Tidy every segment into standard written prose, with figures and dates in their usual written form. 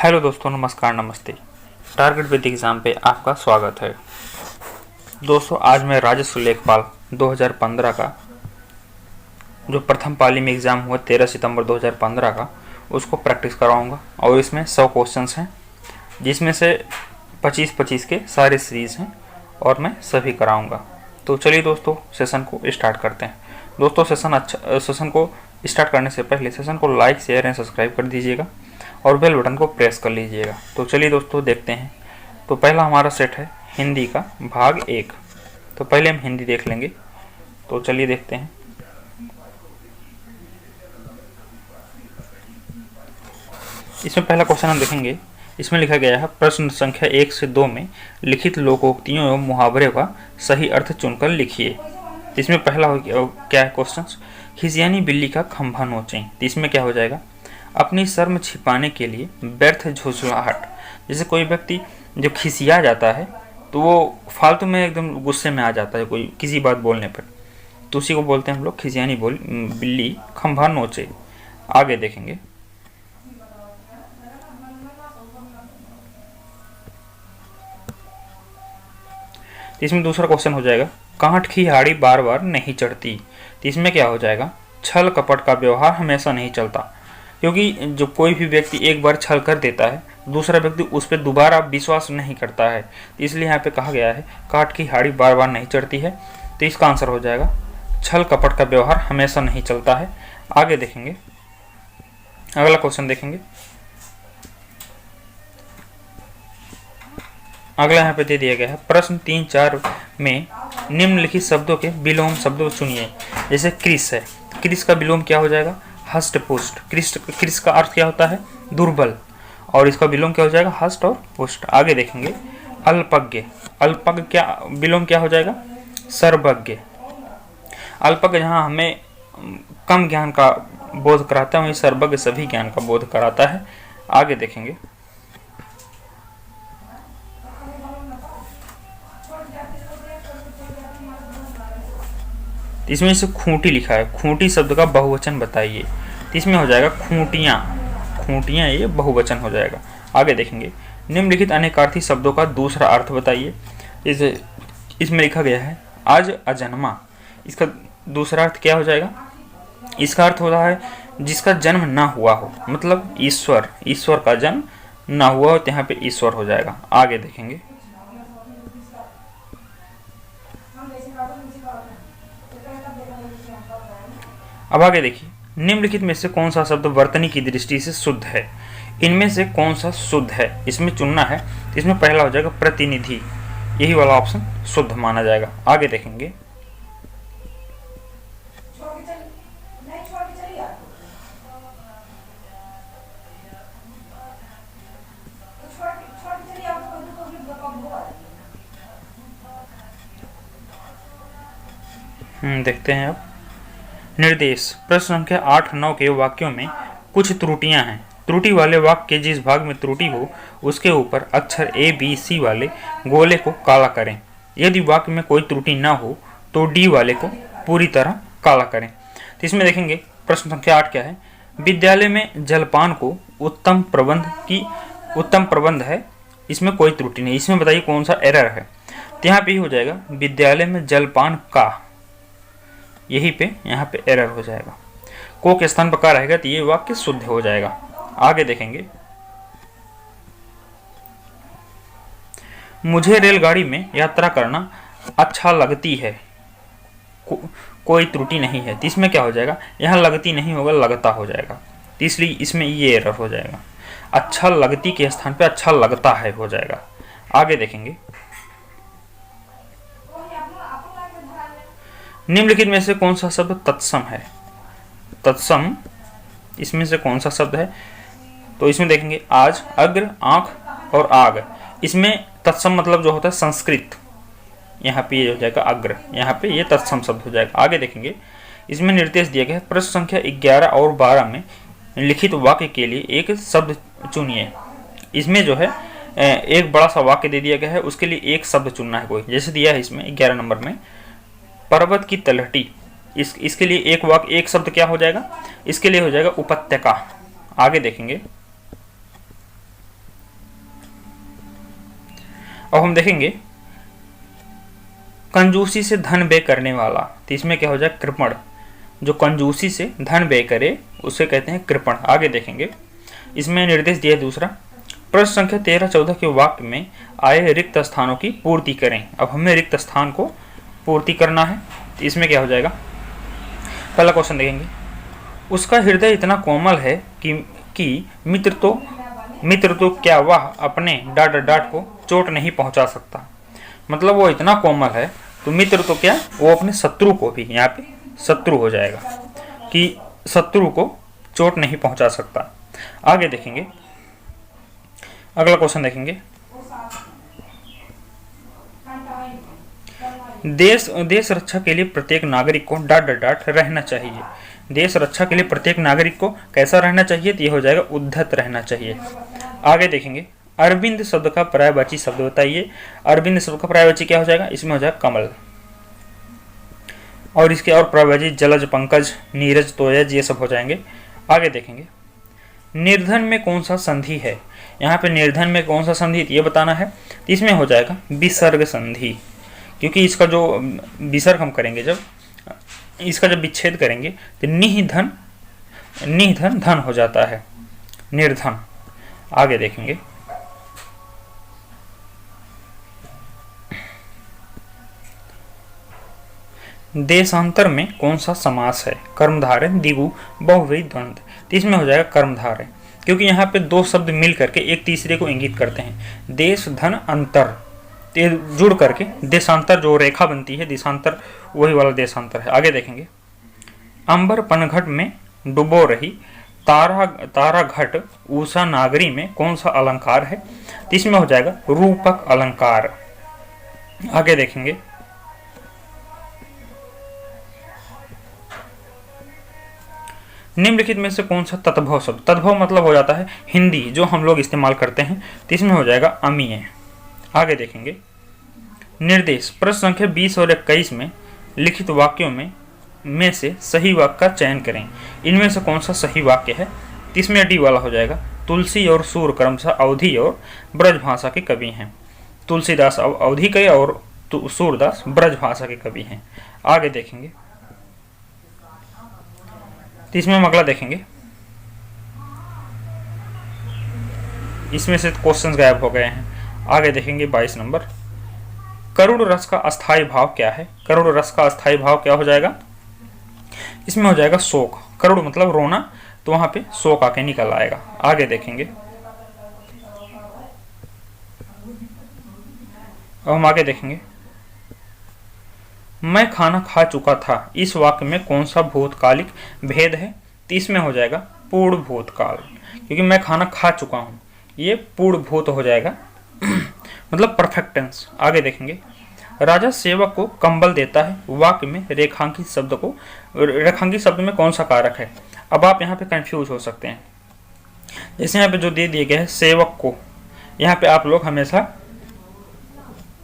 Hello दोस्तों, नमस्कार, नमस्ते। टारगेट विद एग्ज़ाम पे आपका स्वागत है। दोस्तों, आज मैं राजस्व लेखपाल 2015 का जो प्रथम पाली में एग्ज़ाम हुआ 13 सितंबर 2015 का, उसको प्रैक्टिस कराऊंगा। और इसमें 100 क्वेश्चंस हैं, जिसमें से 25-25 के सारे सीरीज़ हैं और मैं सभी कराऊंगा। तो चलिए दोस्तों, सेशन को स्टार्ट करते हैं। दोस्तों, सेशन को स्टार्ट करने से पहले सेशन को लाइक, शेयर एंड सब्सक्राइब कर दीजिएगा और बेल बटन को प्रेस कर लीजिएगा। तो चलिए दोस्तों, देखते हैं। तो पहला हमारा सेट है हिंदी का भाग 1। तो पहले हम हिंदी देख लेंगे। तो चलिए देखते हैं। इसमें पहला क्वेश्चन हम देखेंगे। इसमें लिखा गया है, प्रश्न संख्या 1 से 2 में लिखित लोकोक्तियों एवं मुहावरे का सही अर्थ चुनकर लिखिए। इसमें पहला क्या है क्वेश्चन, खिसियानी बिल्ली का खंभा नोचें। तो इसमें क्या हो जाएगा, अपनी शर्म छिपाने के लिए व्यर्थ झुझलाहट। जैसे कोई व्यक्ति जो खिसिया जाता है तो वो फालतू में एकदम गुस्से में आ जाता है कोई किसी बात बोलने पर, तो उसी को बोलते हैं हम लोग खिसियानी बिल्ली खंभा नोचे। आगे देखेंगे। इसमें दूसरा क्वेश्चन हो जाएगा, कांट की हाड़ी बार बार नहीं चढ़ती। तो इसमें क्या हो जाएगा, छल कपट का व्यवहार हमेशा नहीं चलता। क्योंकि जो कोई भी व्यक्ति एक बार छल कर देता है, दूसरा व्यक्ति उस पर दोबारा विश्वास नहीं करता है। तो इसलिए यहाँ पे कहा गया है, काट की हाड़ी बार बार नहीं चढ़ती है। तो इसका आंसर हो जाएगा, छल कपट का व्यवहार हमेशा नहीं चलता है। आगे देखेंगे, अगला क्वेश्चन देखेंगे। अगला यहाँ पे दे दिया गया है, प्रश्न 3-4 में निम्नलिखित शब्दों के विलोम शब्दों चुनिए। जैसे क्रिस है, क्रिस का विलोम क्या हो जाएगा, हष्ट पुष्ट। क्रिस का अर्थ क्या होता है, दुर्बल, और इसका विलोम क्या हो जाएगा, हष्ट और पुष्ट। आगे देखेंगे। अल्पज्ञ, अल्पज्ञ क्या विलोम क्या हो जाएगा, सर्वज्ञ। अल्पज्ञ जहाँ हमें कम ज्ञान का बोध कराता है, वहीं सर्वज्ञ सभी ज्ञान का बोध कराता है। आगे देखेंगे। इसमें से खूंटी लिखा है, खूंटी शब्द का बहुवचन बताइए। तो इसमें हो जाएगा खूंटियाँ, खूंटियाँ ये बहुवचन हो जाएगा। आगे देखेंगे। निम्नलिखित अनेकार्थी शब्दों का दूसरा अर्थ बताइए। जैसे इसमें लिखा गया है, आज अजन्मा। इसका दूसरा अर्थ क्या हो जाएगा, इसका अर्थ होता है जिसका जन्म ना हुआ हो, मतलब ईश्वर, ईश्वर का जन्म ना हुआ हो, तो यहाँ पे ईश्वर हो जाएगा। आगे देखेंगे। अब आगे देखिए, निम्नलिखित में से कौन सा शब्द वर्तनी की दृष्टि से शुद्ध है। इनमें से कौन सा शुद्ध है, इसमें चुनना है। इसमें पहला हो जाएगा प्रतिनिधि, यही वाला ऑप्शन शुद्ध माना जाएगा। आगे देखेंगे। देखते हैं अब। निर्देश, प्रश्न संख्या 8-9 के वाक्यों में कुछ त्रुटियां हैं। त्रुटि वाले वाक्य के जिस भाग में त्रुटि हो, उसके ऊपर अक्षर A, B, C वाले गोले को काला करें। यदि वाक्य में कोई त्रुटि ना हो तो D वाले को पूरी तरह काला करें। तो इसमें देखेंगे, प्रश्न संख्या 8 क्या है, विद्यालय में जलपान को उत्तम प्रबंध है। इसमें कोई त्रुटि नहीं। इसमें बताइए कौन सा एरर है। तो यहाँ पे ही हो जाएगा, विद्यालय में जलपान का, यही पे यहाँ पे एरर हो जाएगा। को के स्थान पर का रहेगा, तो ये वाक्य शुद्ध हो जाएगा। आगे देखेंगे। मुझे रेलगाड़ी में यात्रा करना अच्छा लगती है। कोई त्रुटि नहीं है। तो इसमें क्या हो जाएगा, यहाँ लगती नहीं होगा, लगता हो जाएगा। तो इसलिए इसमें ये एरर हो जाएगा। अच्छा लगती के स्थान पे अच्छा लगता है हो जाएगा। आगे देखेंगे। निम्नलिखित में से कौन सा शब्द तत्सम है। तत्सम इसमें से कौन सा शब्द है, तो इसमें देखेंगे, आज, अग्र, आंख और आग। इसमें तत्सम मतलब जो होता है संस्कृत, यहाँ पे ये हो जाएगा अग्र, यहाँ पे ये तत्सम शब्द हो जाएगा। आगे देखेंगे। इसमें निर्देश दिया गया है, प्रश्न संख्या 11 और 12 में लिखित वाक्य के लिए एक शब्द चुनिए। इसमें जो है एक बड़ा सा वाक्य दे दिया गया है, उसके लिए एक शब्द चुनना है कोई। जैसे दिया है इसमें 11 नंबर में, पर्वत की तलहटी। इसके लिए एक वाक्य, एक शब्द क्या हो जाएगा, इसके लिए हो जाएगा उपत्यका। आगे देखेंगे। अब हम देखेंगे कंजूसी से धन व्यय करने वाला, तो इसमें क्या हो जाए कृपण। जो कंजूसी से धन व्यय करे उसे कहते हैं कृपण। आगे देखेंगे, इसमें निर्देश दिया दूसरा, प्रश्न संख्या 13-14 के वाक्य में आए रिक्त स्थानों की पूर्ति करें। अब हमें रिक्त स्थान को पूर्ति करना है, तो इसमें क्या हो जाएगा, पहला क्वेश्चन देखेंगे, उसका हृदय इतना कोमल है कि मित्र तो क्या वह अपने डांट को चोट नहीं पहुंचा सकता। मतलब वो इतना कोमल है तो मित्र तो क्या, वो अपने शत्रु को भी, यहाँ पे शत्रु हो जाएगा कि शत्रु को चोट नहीं पहुंचा सकता। आगे देखेंगे, अगला क्वेश्चन देखेंगे, देश रक्षा के लिए प्रत्येक नागरिक को डांट रहना चाहिए। देश रक्षा के लिए प्रत्येक नागरिक को कैसा रहना चाहिए, तो ये हो जाएगा उद्धत रहना चाहिए। आगे देखेंगे, अरविंद शब्द का पर्यायवाची शब्द बताइए। अरविंद शब्द का पर्यायवाची क्या हो जाएगा, इसमें हो जाएगा कमल, और इसके और पर्यायवाची जलज, पंकज, नीरज, तोयज, ये सब हो जाएंगे। आगे देखेंगे, निर्धन में कौन सा संधि है। यहाँ पे निर्धन में कौन सा संधि ये बताना है, तो इसमें हो जाएगा विसर्ग संधि, क्योंकि इसका जो विसर्ग हम करेंगे, जब इसका जब विच्छेद करेंगे तो निधन धन हो जाता है, निर्धन। आगे देखेंगे, देशांतर में कौन सा समास है, कर्मधारय, द्विगु, बहुव्रीहि, द्वंद्व। तो इसमें हो जाएगा कर्मधारय, क्योंकि यहाँ पे दो शब्द मिल करके एक तीसरे को इंगित करते हैं। देश, धन, अंतर, जुड़ करके देशांतर जो रेखा बनती है, देशांतर, वही वाला देशांतर है। आगे देखेंगे, अंबर पनघट में डुबो रही तारा घट उषा नागरी में कौन सा अलंकार है, तो इसमें हो जाएगा रूपक अलंकार। आगे देखेंगे, निम्नलिखित में से कौन सा तद्भव शब्द, तद्भव मतलब हो जाता है हिंदी जो हम लोग इस्तेमाल करते हैं, तो इसमें हो जाएगा अमीय। आगे देखेंगे, निर्देश, प्रश्न संख्या 20 और 21 में लिखित वाक्यों में से सही वाक्य का चयन करें। इनमें से कौन सा सही वाक्य है, तो इसमें डी वाला हो जाएगा, तुलसी और सूर क्रमशः अवधी और ब्रज भाषा के कवि हैं। तुलसीदास अवधी के और सूरदास ब्रज भाषा के कवि हैं। आगे देखेंगे, तो इसमें हम अगला देखेंगे, इसमें से क्वेश्चंस गायब हो गए हैं। आगे देखेंगे 22 नंबर, करुण रस का अस्थायी भाव क्या है। करुण रस का अस्थायी भाव क्या हो जाएगा, इसमें हो जाएगा शोक। करुण मतलब रोना, तो वहां पे शोक आके निकल आएगा। आगे देखेंगे, अब हम आगे देखेंगे, मैं खाना खा चुका था, इस वाक्य में कौन सा भूतकालिक भेद है, तो इसमें हो जाएगा पूर्ण भूतकाल, क्योंकि मैं खाना खा चुका हूं, ये पूर्ण भूत हो जाएगा मतलब परफेक्ट टेंस। आगे देखेंगे, राजा सेवक को कंबल देता है, वाक्य में रेखांकित शब्द में कौन सा कारक है। अब आप यहाँ पे कंफ्यूज हो सकते हैं, जैसे यहाँ पे जो दे दिए गए है सेवक को, यहाँ पे आप लोग हमेशा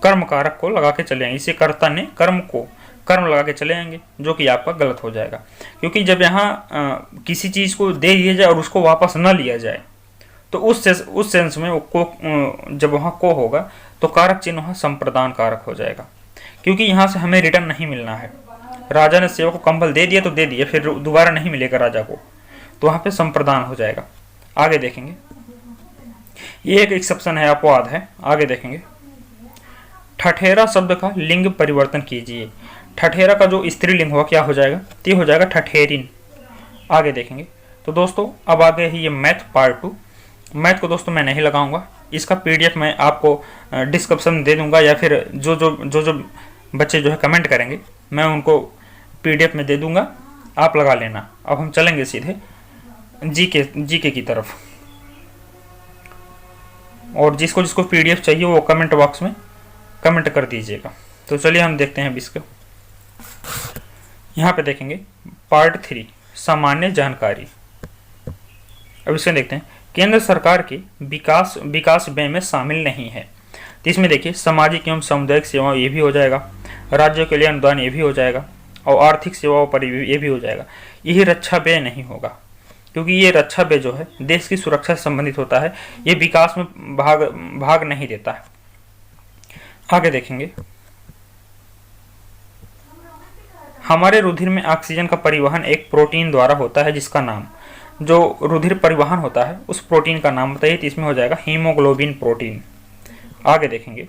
कर्म कारक को लगा के चले आएंगे, इसे कर्ता ने कर्म लगा के चले आएंगे, जो कि आपका गलत हो जाएगा। क्योंकि जब यहाँ किसी चीज को दे दिया जाए और उसको वापस न लिया जाए, तो उस सेंस में वो को, जब वहाँ को होगा तो कारक चिन्ह वहाँ संप्रदान कारक हो जाएगा, क्योंकि यहाँ से हमें रिटर्न नहीं मिलना है। राजा ने सेवक को कंबल दे दिया तो दे दिया, फिर दोबारा नहीं मिलेगा राजा को, तो वहाँ पे संप्रदान हो जाएगा। आगे देखेंगे, ये एक एक्सेप्शन है, अपवाद है। आगे देखेंगे, ठठेरा शब्द का लिंग परिवर्तन कीजिए। ठठेरा का जो स्त्रीलिंग हुआ क्या हो जाएगा, तो हो जाएगा ठठेरिन। आगे देखेंगे, तो दोस्तों अब आगे है ये मैथ पार्ट 2। मैथ को दोस्तों मैं नहीं लगाऊंगा, इसका पीडीएफ मैं आपको डिस्क्रिप्शन में दे दूंगा, या फिर जो बच्चे जो है कमेंट करेंगे मैं उनको पीडीएफ में दे दूंगा, आप लगा लेना। अब हम चलेंगे सीधे जीके की तरफ, और जिसको पीडीएफ चाहिए वो कमेंट बॉक्स में कमेंट कर दीजिएगा। तो चलिए हम देखते हैं इसको। यहाँ पे देखेंगे पार्ट 3 सामान्य जानकारी। अब इसमें देखते हैं, केंद्र सरकार के विकास व्यय में शामिल नहीं है, तो इसमें देखिए सामाजिक एवं सामुदायिक सेवाओं ये भी हो जाएगा, राज्यों के लिए अनुदान ये भी हो जाएगा, और आर्थिक सेवाओं पर ये भी हो जाएगा। यही रक्षा व्यय नहीं होगा, क्योंकि ये रक्षा व्यय जो है देश की सुरक्षा से संबंधित होता है, ये विकास में भाग नहीं देता है। आगे देखेंगे, हमारे रुधिर में ऑक्सीजन का परिवहन एक प्रोटीन द्वारा होता है जिसका नाम, जो रुधिर परिवहन होता है उस प्रोटीन का नाम बताइए। तो इसमें हो जाएगा हीमोग्लोबिन प्रोटीन। आगे देखेंगे,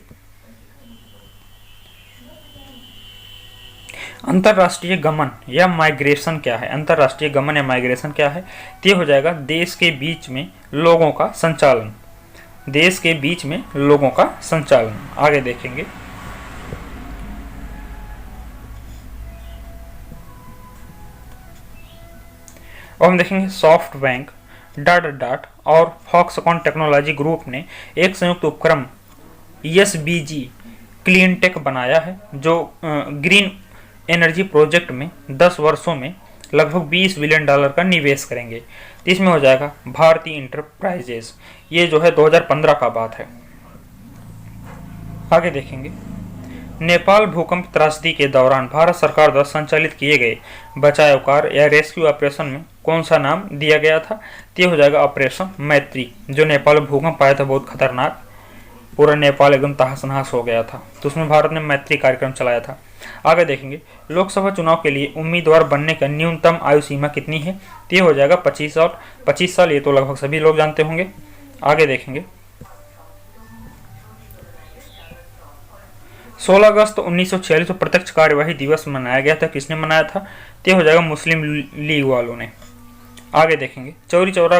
अंतरराष्ट्रीय गमन या माइग्रेशन क्या है? अंतरराष्ट्रीय गमन या माइग्रेशन क्या है? तो हो जाएगा देश के बीच में लोगों का संचालन, देश के बीच में लोगों का संचालन। आगे देखेंगे, और हम देखेंगे सॉफ्टबैंक, डाटा और फॉक्सकॉन टेक्नोलॉजी ग्रुप ने एक संयुक्त उपक्रम ESBG क्लीन टेक बनाया है, जो ग्रीन एनर्जी प्रोजेक्ट में 10 वर्षों में लगभग $20 बिलियन का निवेश करेंगे। तो इसमें हो जाएगा भारतीय इंटरप्राइजेस। ये जो है 2015 का बात है। आगे देखेंगे, नेपाल भूकंप त्रासदी के दौरान भारत सरकार द्वारा संचालित किए गए बचाव कार्य या रेस्क्यू ऑपरेशन में कौन सा नाम दिया गया था? तो हो जाएगा ऑपरेशन मैत्री। जो नेपाल भूकंप आया था बहुत खतरनाक, पूरा नेपाल एकदम तहस नहस हो गया था, तो उसमें भारत ने मैत्री कार्यक्रम चलाया था। आगे देखेंगे, लोकसभा चुनाव के लिए उम्मीदवार बनने का न्यूनतम आयु सीमा कितनी है? तो ये हो जाएगा 25 साल। ये तो लगभग सभी लोग जानते होंगे। आगे देखेंगे, 16 अगस्त 1946 को प्रत्यक्ष कार्यवाही दिवस मनाया गया था। किसने मनाया था? तो हो जाएगा मुस्लिम लीग वालों ने। आगे देखेंगे, चौरी चौरा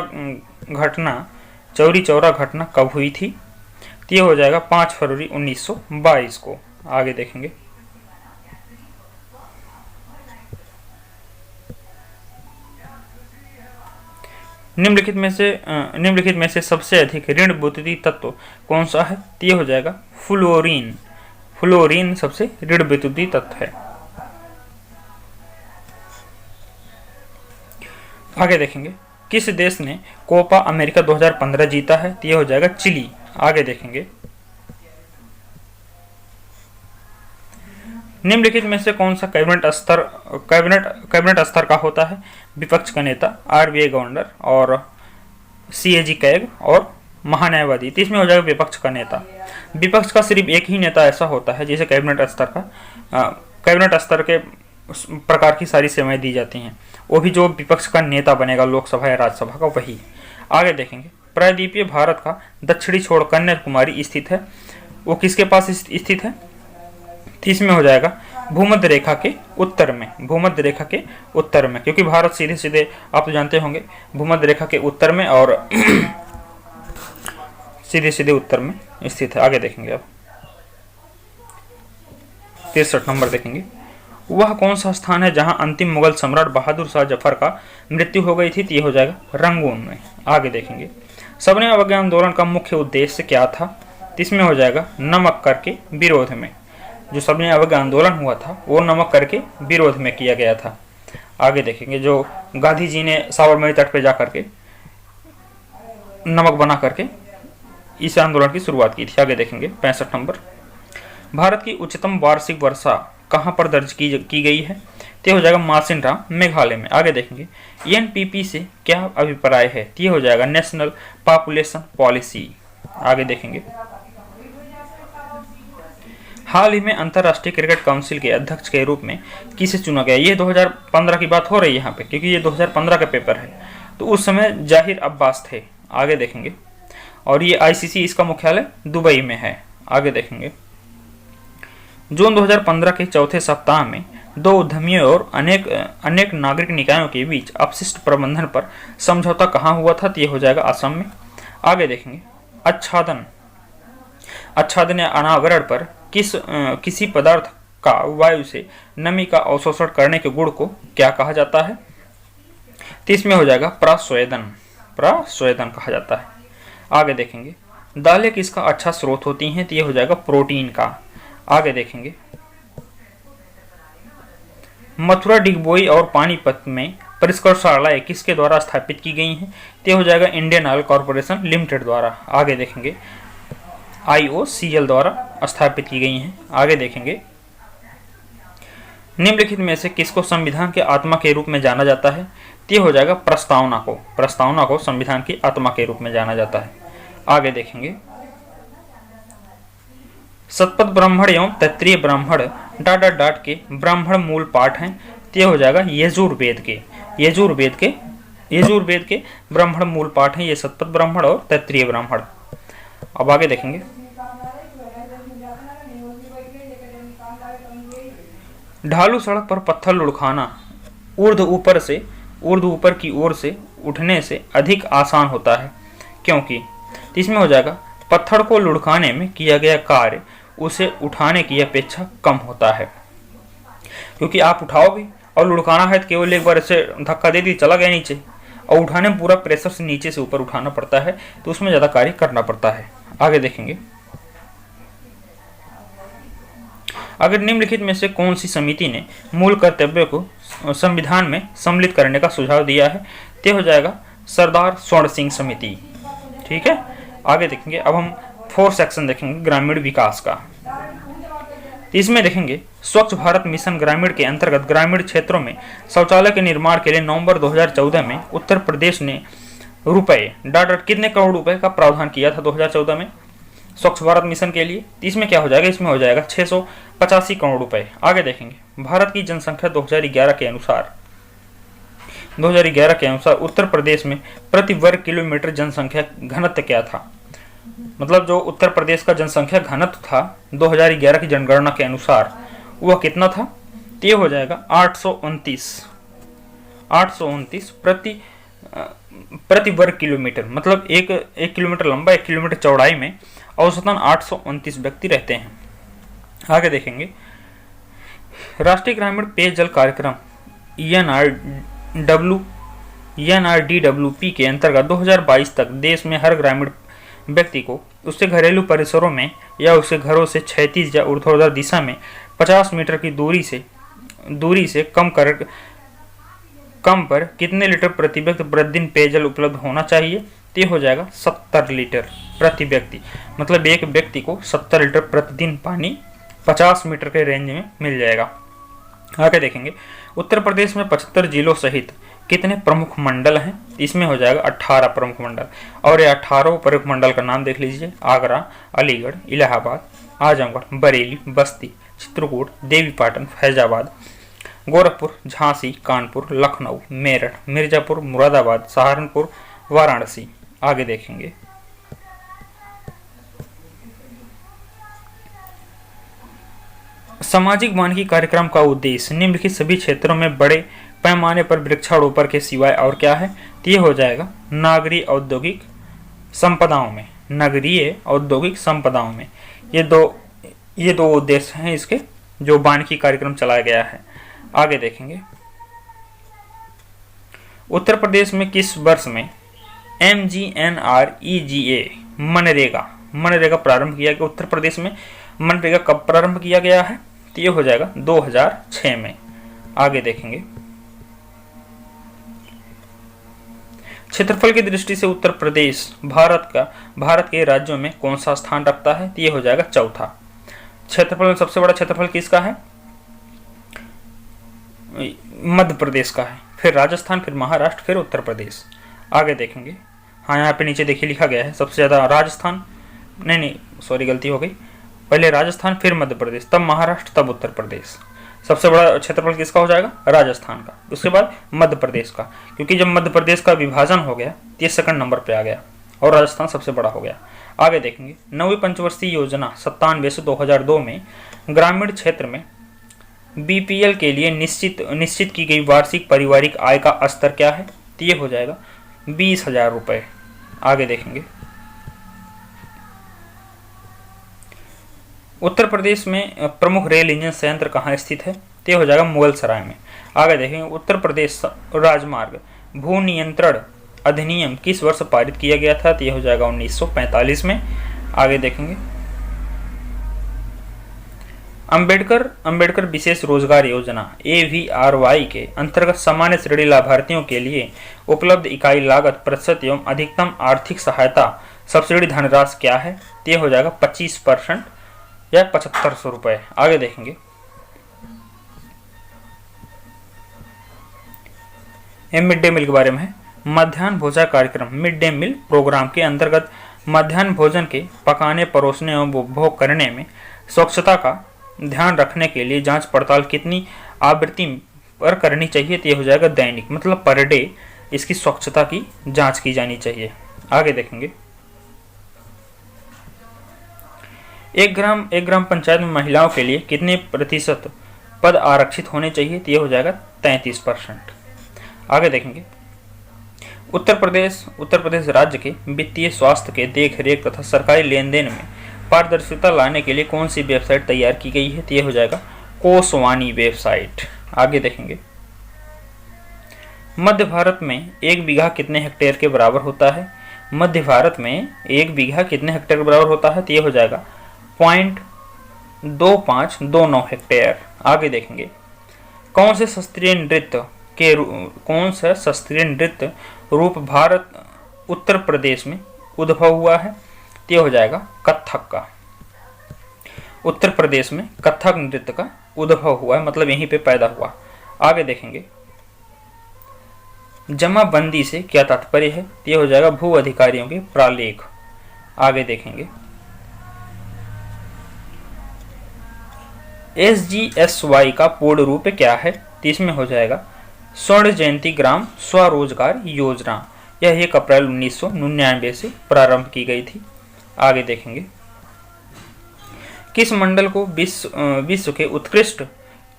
घटना कब हुई थी? तो ये हो जाएगा 5 फरवरी 1922 को। आगे देखेंगे, निम्नलिखित में से सबसे अधिक ऋण विद्युतीय तत्व कौन सा है? तो ये हो जाएगा फ्लोरीन। फ्लोरीन सबसे ऋण विद्युतीय तत्व है। आगे देखेंगे, किस देश ने कोपा अमेरिका 2015 जीता है? तो ये हो जाएगा चिली। आगे देखेंगे, निम्नलिखित में से कौन सा कैबिनेट स्तर का होता है? विपक्ष का नेता, RBI गवर्नर और CAG कैग और महान्यायवादी। तो इसमें हो जाएगा विपक्ष का नेता। विपक्ष का सिर्फ एक ही नेता ऐसा होता है जिसे कैबिनेट स्तर के प्रकार की सारी सेवाएं दी जाती हैं, वो भी जो विपक्ष का नेता बनेगा लोकसभा या राज्यसभा का, वही। आगे देखेंगे, प्रायद्वीपीय भारत का दक्षिणी छोर कन्याकुमारी स्थित है, वो किसके पास स्थित है? इसमें हो जाएगा भूमध्य रेखा के उत्तर में, भूमध्य रेखा के उत्तर में, क्योंकि भारत सीधे सीधे आप तो जानते होंगे भूमध्य रेखा के उत्तर में और सीधे सीधे उत्तर में स्थित है। आगे देखेंगे, अब 63 नंबर देखेंगे, वह कौन सा स्थान है जहां अंतिम मुगल सम्राट बहादुर शाह जफर का मृत्यु हो गई थी? तो ये हो जाएगा रंगून में। आगे देखेंगे, सबने अवज्ञा आंदोलन का मुख्य उद्देश्य क्या था? तो इसमें हो जाएगा नमक कर के विरोध में। जो सबने अवज्ञा आंदोलन हुआ था वो नमक कर के विरोध में किया गया था। आगे देखेंगे, जो गांधी जी ने साबरमती तट पे जा करके नमक बना करके इस आंदोलन की शुरुआत की थी। आगे देखेंगे 65 नंबर, भारत की उच्चतम वार्षिक वर्षा कहां पर दर्ज की गई है? तो हो जाएगा मासिनराम, मेघालय में। आगे देखेंगे, NPP से क्या अभिप्राय है? तो हो जाएगा नेशनल पॉपुलेशन पॉलिसी। आगे देखेंगे, हाल ही में अंतर्राष्ट्रीय क्रिकेट काउंसिल के अध्यक्ष के रूप में किसे चुना गया? ये 2015 की बात हो रही है यहाँ पे, क्योंकि ये 2015 का पेपर है, तो उस समय जाहिर अब्बास थे। आगे देखेंगे, और ये ICC इसका मुख्यालय दुबई में है। आगे देखेंगे, जून 2015 के चौथे सप्ताह में 2 उद्यमियों और अनेक नागरिक निकायों के बीच अपशिष्ट प्रबंधन पर समझौता कहाँ हुआ था? तो ये हो जाएगा असम में। आगे देखेंगे, आच्छादन या अनावरण पर किसी पदार्थ का वायु से नमी का अवशोषण करने के गुण को क्या कहा जाता है? तो इसमें हो जाएगा प्रस्वेदन कहा जाता है। आगे देखेंगे, दालें किसका अच्छा स्रोत होती हैं? तो ये हो जाएगा प्रोटीन का। आगे देखेंगे, मथुरा, डिगबोई और पानीपत में परिष्करणशालाएं किसके द्वारा स्थापित की गई हैं? तो हो जाएगा इंडियन ऑयल कॉर्पोरेशन लिमिटेड द्वारा। आगे देखेंगे, IOCL द्वारा स्थापित की गई हैं। आगे देखेंगे, निम्नलिखित में से किसको संविधान के आत्मा के रूप में जाना जाता है? तो हो जाएगा प्रस्तावना को संविधान की आत्मा के रूप में जाना जाता है। आगे देखेंगे, शतपथ ब्राह्मण एवं तैत्तिरीय ब्राह्मण डॉट डॉट डॉट के ब्राह्मण मूल पाठ हैं, तो ये हो जाएगा यजुर्वेद के। यजुर्वेद के ब्राह्मण मूल पाठ हैं ये शतपथ ब्राह्मण और तैत्तिरीय ब्राह्मण। अब आगे देखेंगे। ढालू सड़क पर पत्थर लुढ़काना ऊर्ध्व ऊपर की ओर से उठने से अधिक आसान होता है, क्योंकि इसमें हो जाएगा पत्थर को लुढ़काने में किया गया कार्य उसे उठाने की अपेक्षा कम होता है, क्योंकि आप उठाओगे और लुढ़काना है तो केवल एक बार ऐसे धक्का दे दी चला गया नीचे, और उठाने में पूरा प्रेशर से नीचे से ऊपर उठाना पड़ता है, तो उसमें ज्यादा कार्य करना पड़ता है। आगे देखेंगे। अगर निम्नलिखित में से कौन सी समिति ने मूल कर्तव्य को संविधान में सम्मिलित करने का सुझाव दिया है, तो हो जाएगा सरदार स्वर्ण सिंह समिति। ठीक है, आगे देखेंगे। अब हम 4 सेक्शन देखेंगे ग्रामीण विकास का। इसमें देखेंगे स्वच्छ भारत मिशन ग्रामीण के अंतर्गत ग्रामीण क्षेत्रों में शौचालय के निर्माण के लिए नवंबर 2014 में उत्तर प्रदेश ने कितने करोड़ रुपए का प्रावधान किया था 2014 में स्वच्छ भारत मिशन के लिए। इसमें क्या हो जाएगा, इसमें हो जाएगा 685 करोड़ रुपए। आगे देखेंगे। भारत की जनसंख्या 2011 के अनुसार उत्तर प्रदेश में प्रति वर्ग किलोमीटर जनसंख्या घनत्व क्या था, मतलब जो उत्तर प्रदेश का जनसंख्या घनत्व था 2011 की जनगणना के अनुसार वह कितना था, तो ये हो जाएगा 829 प्रति वर्ग किलोमीटर, मतलब एक किलोमीटर लंबा 1 किलोमीटर चौड़ाई में औसतन 829 व्यक्ति रहते हैं। आगे देखेंगे। राष्ट्रीय ग्रामीण पेयजल कार्यक्रम ENRDWP के अंतर्गत 2022 तक देश में हर ग्रामीण व्यक्ति को उसके घरेलू परिसरों में या उसके घरों से क्षैतिज या ऊर्ध्वाधर दिशा में 50 मीटर की दूरी से कम पर कितने लीटर प्रति व्यक्ति प्रतिदिन पेयजल उपलब्ध होना चाहिए, तो हो जाएगा 70 लीटर प्रति व्यक्ति, मतलब एक व्यक्ति को 70 लीटर प्रतिदिन पानी 50 मीटर के रेंज में मिल जाएगा। आगे देखेंगे। उत्तर प्रदेश में 75 जिलों सहित कितने प्रमुख मंडल हैं, इसमें हो जाएगा 18 प्रमुख मंडल, और ये 18 प्रमुख मंडल का नाम देख लीजिए। आगरा, अलीगढ़, इलाहाबाद, आजमगढ़, बरेली, बस्ती, चित्रकूट, देवीपाटन, फैजाबाद, गोरखपुर, झांसी, कानपुर, लखनऊ, मेरठ, मिर्जापुर, मुरादाबाद, सहारनपुर, वाराणसी। आगे देखेंगे। सामाजिक वानिकी कार्यक्रम का उद्देश्य निम्नलिखित सभी क्षेत्रों में बड़े पैमाने पर वृक्षारोपण के सिवाय और क्या है, तो ये हो जाएगा नगरीय औद्योगिक संपदाओं में। ये दो उद्देश्य हैं इसके, जो वानिकी कार्यक्रम चलाया गया है। आगे देखेंगे। उत्तर प्रदेश में किस वर्ष में MGNREGA मनरेगा प्रारंभ किया गया? उत्तर प्रदेश में मनरेगा कब प्रारंभ किया गया है, तो ये हो जाएगा 2006 में। आगे देखेंगे। क्षेत्रफल की दृष्टि से उत्तर प्रदेश भारत के राज्यों में कौन सा स्थान रखता है, तो ये हो जाएगा चौथा। क्षेत्रफल में सबसे बड़ा क्षेत्रफल किसका है? मध्य प्रदेश का है, फिर राजस्थान, फिर महाराष्ट्र, फिर उत्तर प्रदेश। आगे देखेंगे। हाँ, यहाँ पे नीचे देखिए लिखा गया है सबसे ज्यादा राजस्थान, नहीं सॉरी गलती हो गई, पहले राजस्थान फिर मध्य प्रदेश, तब महाराष्ट्र, तब उत्तर प्रदेश। सबसे बड़ा क्षेत्रफल किसका हो जाएगा? राजस्थान का, उसके बाद मध्य प्रदेश का, क्योंकि जब मध्य प्रदेश का विभाजन हो गया तो ये सेकंड नंबर पे आ गया और राजस्थान सबसे बड़ा हो गया। आगे देखेंगे। 9वीं पंचवर्षीय योजना 97 से 2002 में ग्रामीण क्षेत्र में BPL के लिए निश्चित की गई वार्षिक पारिवारिक आय का स्तर क्या है, तो ये हो जाएगा 20,000 रुपए। आगे देखेंगे। उत्तर प्रदेश में प्रमुख रेल इंजन संयंत्र कहाँ स्थित है, तो हो जाएगा मुगल सराय में। आगे देखेंगे। उत्तर प्रदेश राजमार्ग भू नियंत्रण अधिनियम किस वर्ष पारित किया गया था, तो यह हो जाएगा 1945 में। आगे देखेंगे। अंबेडकर विशेष रोजगार योजना AVRY के अंतर्गत सामान्य श्रेणी लाभार्थियों के लिए उपलब्ध इकाई लागत प्रतिशत एवं अधिकतम आर्थिक सहायता सब्सिडी धनराशि क्या है, तो यह हो जाएगा 25% या 7500 रुपए। आगे देखेंगे। मिड डे मील के बारे में है। मध्याह्न भोजन कार्यक्रम मिड डे मील प्रोग्राम के अंतर्गत मध्याह्न भोजन के पकाने, परोसने एवं उपभोग करने में स्वच्छता का ध्यान रखने के लिए जांच पड़ताल कितनी आवृत्ति पर करनी चाहिए, तो ये हो जाएगा दैनिक, मतलब पर डे इसकी स्वच्छता की जांच की जानी चाहिए। आगे देखेंगे, एक ग्राम पंचायत में महिलाओं के लिए कितने प्रतिशत पद आरक्षित होने चाहिए, तो ये हो जाएगा 33%। आगे देखेंगे, उत्तर प्रदेश राज्य के वित्तीय स्वास्थ्य के देख रेख तथा सरकारी लेन देन में पारदर्शिता लाने के लिए कौन सी वेबसाइट तैयार की गई है, तो ये हो जाएगा कोसवानी वेबसाइट। आगे देखेंगे, मध्य भारत में 1 बीघा कितने हेक्टेयर के बराबर होता है, मध्य भारत में 1 बीघा कितने हेक्टेयर के बराबर होता है, तो ये हो जाएगा 0.2529 हेक्टेयर। आगे देखेंगे, कौन से शास्त्रीय नृत्य रूप भारत उत्तर प्रदेश में उद्भव हुआ है, तो ये हो जाएगा कथक का। उत्तर प्रदेश में कथक नृत्य का उद्भव हुआ है, मतलब यहीं पे पैदा हुआ। आगे देखेंगे, जमाबंदी से क्या तात्पर्य है, तो ये हो जाएगा भू अधिकारियों के प्रालेख। आगे देखेंगे, SGSY का पूर्ण रूप क्या है, तो इसमें हो जाएगा स्वर्ण जयंती ग्राम स्वरोजगार योजना। यह 1 अप्रैल 1999 से प्रारंभ की गई थी। आगे देखेंगे, किस मंडल को विश्व के उत्कृष्ट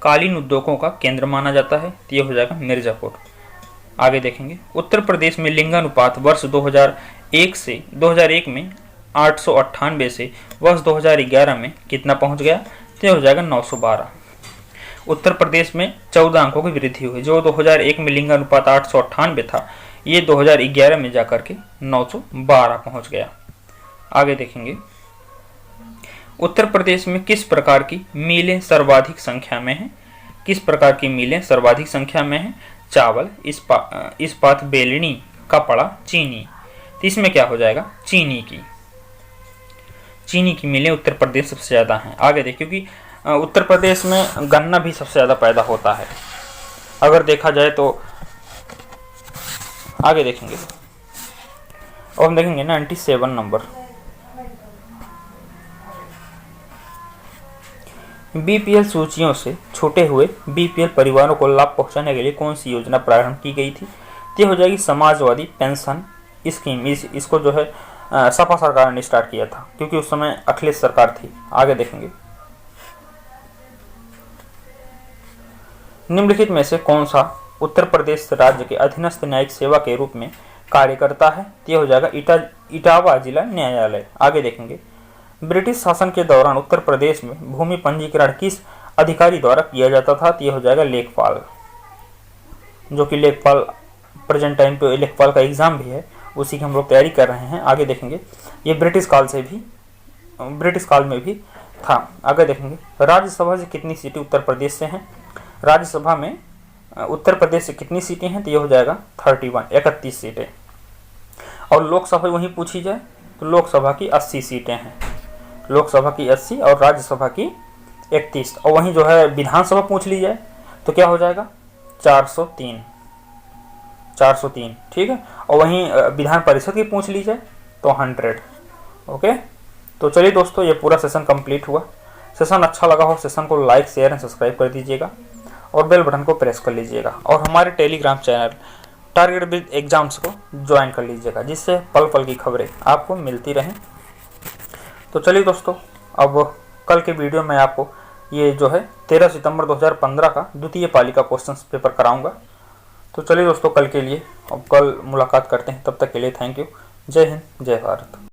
कालीन उद्योगों का केंद्र माना जाता है, तो यह हो जाएगा मिर्जापुर। आगे देखेंगे, उत्तर प्रदेश में लिंगानुपात वर्ष 2001 में 898 से वर्ष 2011 में कितना पहुंच गया, तो यह हो जाएगा 912। उत्तर प्रदेश में 14 अंकों की वृद्धि हुई। जो 2001 में लिंगानुपात 898 था, ये 2011 में जाकर के 912 पहुंच गया। आगे देखेंगे, उत्तर प्रदेश में किस प्रकार की मिलें सर्वाधिक संख्या में हैं, किस प्रकार की मिलें सर्वाधिक संख्या में हैं, चावल, इस्पात, बेलनी, कपड़ा, चीनी। तो इसमें क्या हो जाएगा, चीनी की मिलें उत्तर प्रदेश सबसे ज़्यादा हैं। आगे देखिए, क्योंकि उत्तर प्रदेश में गन्ना भी सबसे ज़्यादा पैदा होता है अगर देखा जाए तो। आगे देखेंगे, और हम देखेंगे 97 नंबर, बीपीएल सूचियों से छूटे हुए बीपीएल परिवारों को लाभ पहुंचाने के लिए कौन सी योजना प्रारंभ की गई थी, ये हो जाएगी समाजवादी पेंशन स्कीम। इसको जो है सपा सरकार ने स्टार्ट किया था, क्योंकि उस समय अखिलेश सरकार थी। आगे देखेंगे, निम्नलिखित में से कौन सा उत्तर प्रदेश राज्य के अधीनस्थ न्यायिक सेवा के रूप में कार्य करता है, ये हो जाएगा इटावा जिला न्यायालय। आगे देखेंगे, ब्रिटिश शासन के दौरान उत्तर प्रदेश में भूमि पंजीकरण किस अधिकारी द्वारा किया जाता था, तो ये हो जाएगा लेखपाल, जो कि लेखपाल प्रेजेंट टाइम पे लेखपाल का एग्जाम भी है, उसी की हम लोग तैयारी कर रहे हैं। आगे देखेंगे, ये ब्रिटिश काल में भी था। आगे देखेंगे, राज्यसभा से कितनी सीटें उत्तर प्रदेश से हैं, राज्यसभा में उत्तर प्रदेश से कितनी सीटें हैं, तो ये हो जाएगा 31 सीटें। और लोकसभा वहीं पूछी जाए तो लोकसभा की 80 सीटें हैं, लोकसभा की 80 और राज्यसभा की 31। और वहीं जो है विधानसभा पूछ ली जाए तो क्या हो जाएगा 403, ठीक है। और वहीं विधान परिषद की पूछ ली जाए तो 100। ओके, तो चलिए दोस्तों, ये पूरा सेशन कंप्लीट हुआ। सेशन अच्छा लगा हो, सेशन को लाइक, शेयर एंड सब्सक्राइब कर दीजिएगा और बेल बटन को प्रेस कर लीजिएगा, और हमारे Telegram channel target with exams को ज्वाइन कर लीजिएगा, जिससे पल पल की खबरें आपको मिलती रहें। तो चलिए दोस्तों, अब कल के वीडियो में आपको ये जो है 13 सितंबर 2015 का द्वितीय पाली का क्वेश्चन पेपर कराऊंगा। तो चलिए दोस्तों, कल के लिए, अब कल मुलाकात करते हैं। तब तक के लिए थैंक यू। जय हिंद, जय भारत।